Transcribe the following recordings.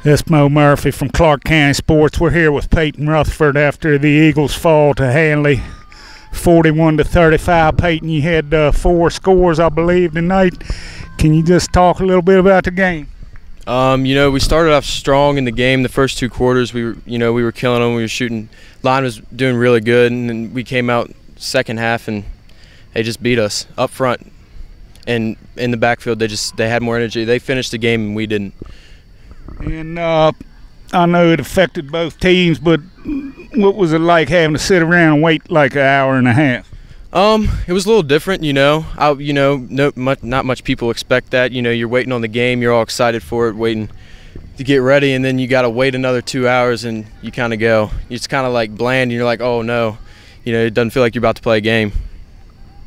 This Mo Murphy from Clarke County Sports. We're here with Peyton Rutherford after the Eagles fall to Handley, 41-35. Peyton, you had 4 scores, I believe, tonight. Can you just talk a little bit about the game? We started off strong in the game. The first 2 quarters, we were killing them. We were shooting. Line was doing really good, and then we came out second half and they just beat us up front. And in the backfield, they had more energy. They finished the game and we didn't. And I know it affected both teams, but what was it like having to sit around and wait like an hour and a half? It was a little different, not much people expect that. You're waiting on the game, you're all excited for it, waiting to get ready, and then you got to wait another 2 hours, and you kind of go. It's kind of like bland, and you're like, oh no, it doesn't feel like you're about to play a game.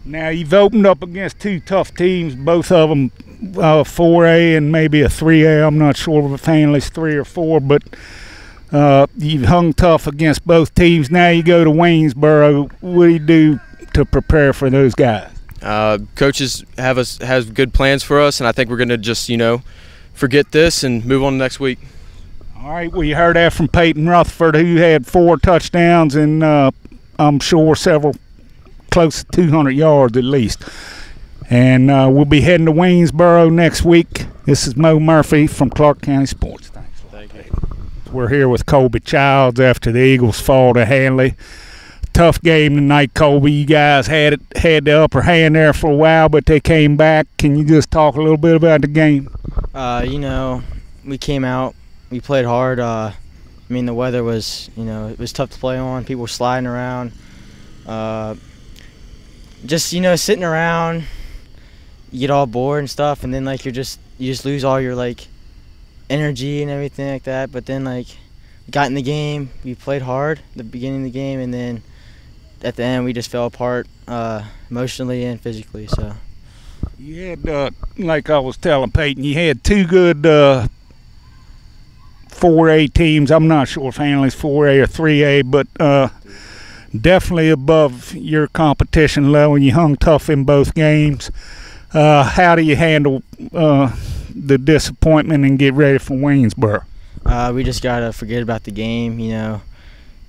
Now you've opened up against 2 tough teams, both of them 4A and maybe a 3A. I'm not sure if Handley's 3 or 4, but you've hung tough against both teams. Now you go to Waynesboro. What do you do to prepare for those guys? Coaches have good plans for us, and I think we're going to just forget this and move on to next week. All right. Well, you heard that from Peyton Rutherford, who had 4 touchdowns and I'm sure several close to 200 yards at least. And we'll be heading to Waynesboro next week. This is Mo Murphy from Clarke County Sports. Thank you. We're here with Colby Childs after the Eagles fall to Handley. Tough game tonight, Colby. You guys had the upper hand there for a while, but they came back. Can you just talk a little bit about the game? We came out, we played hard. The weather was, it was tough to play on. People were sliding around. Sitting around, you get all bored and stuff, and then you just lose all your energy and everything like that. But then we got in the game, we played hard at the beginning of the game, and then at the end we just fell apart emotionally and physically. So you had, like I was telling Peyton, you had 2 good 4A teams. I'm not sure if Handley's 4A or 3A, but definitely above your competition level, and you hung tough in both games. How do you handle the disappointment and get ready for Waynesboro? We just got to forget about the game,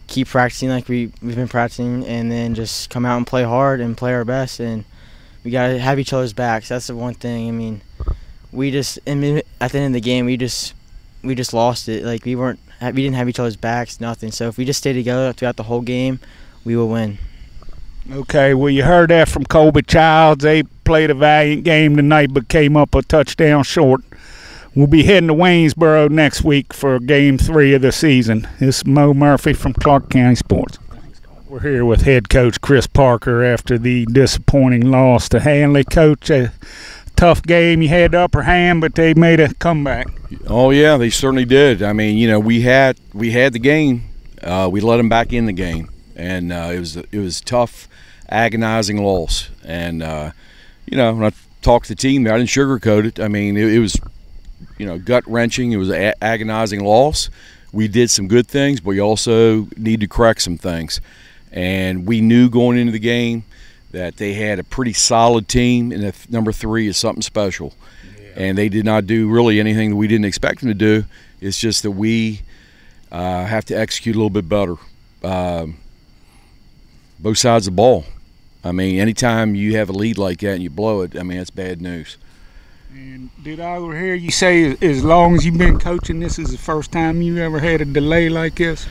keep practicing like we've been practicing, and then just come out and play hard and play our best. And we got to have each other's backs. That's the one thing. We just, at the end of the game, we just lost it. We didn't have each other's backs, nothing. So if we just stay together throughout the whole game, we will win. Okay, well, you heard that from Colby Childs. They played a valiant game tonight but came up a touchdown short. We'll be heading to Waynesboro next week for Game 3 of the season. This is Mo Murphy from Clarke County Sports. We're here with head coach Chris Parker after the disappointing loss to Handley. Coach, a tough game. You had the upper hand, but they made a comeback. Oh, yeah, they certainly did. We had the game. We let them back in the game. And it was tough, agonizing loss. And when I talked to the team, I didn't sugarcoat it. It was gut wrenching. It was an agonizing loss. We did some good things, but we also need to correct some things. And we knew going into the game that they had a pretty solid team, and number 3 is something special. Yeah. And they did not do really anything that we didn't expect them to do. It's just that we have to execute a little bit better. Both sides of the ball. Anytime you have a lead like that and you blow it, that's bad news. And did I hear you say as long as you've been coaching, this is the first time you ever had a delay like this?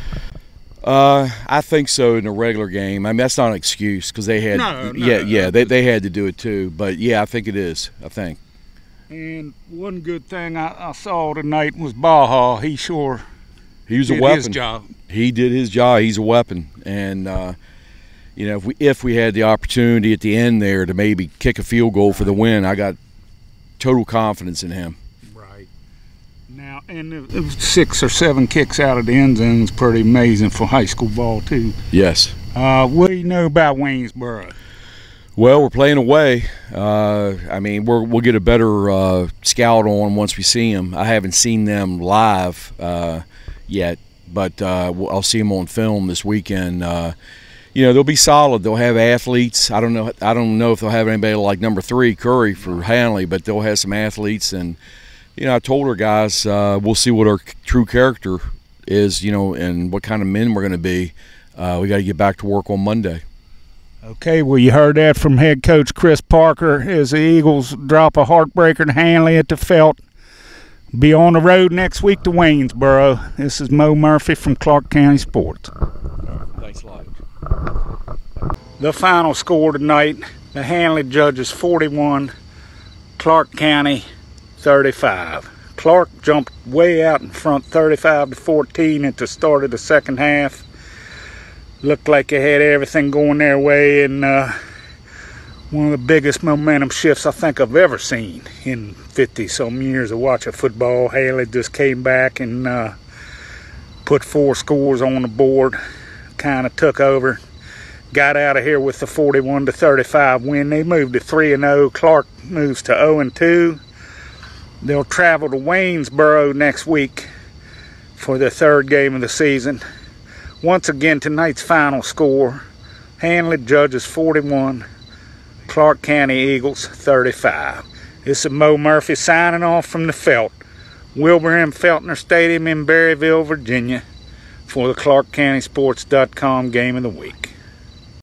I think so in a regular game. That's not an excuse because they had they had to do it too. But yeah, I think it is. I think. And one good thing I saw tonight was Baja. He was a weapon. His job. He did his job. He's a weapon. And if we had the opportunity at the end there to maybe kick a field goal for the win, I got total confidence in him. Right. Now, and it was 6 or 7 kicks out of the end zone is pretty amazing for high school ball too. Yes. What do you know about Waynesboro? Well, we're playing away. We'll get a better scout on once we see them. I haven't seen them live yet, but I'll see them on film this weekend. They'll be solid. They'll have athletes. I don't know if they'll have anybody like number 3, Curry, for Handley, but they'll have some athletes, and I told our guys we'll see what our true character is, and what kind of men we're going to be. We got to get back to work on Monday. Okay, well, you heard that from head coach Chris Parker as the Eagles drop a heartbreaker to Handley at the Felt. Be on the road next week to Waynesboro. This is Mo Murphy from Clarke County Sports. Thanks a lot. The final score tonight, the Handley judges 41, Clarke County 35. Clarke jumped way out in front 35-14 at the start of the second half. Looked like they had everything going their way, and one of the biggest momentum shifts I think I've ever seen in 50-some years of watching football. Handley just came back and put 4 scores on the board, kind of took over, got out of here with the 41-35 win. They moved to 3-0. Clarke moves to 0-2. They'll travel to Waynesboro next week for their 3rd game of the season. Once again, tonight's final score, Handley judges 41, Clarke County Eagles 35. This is Mo Murphy signing off from the Felt, Wilbur M. Feltner Stadium in Berryville, Virginia, for the ClarkeCountySports.com Game of the Week.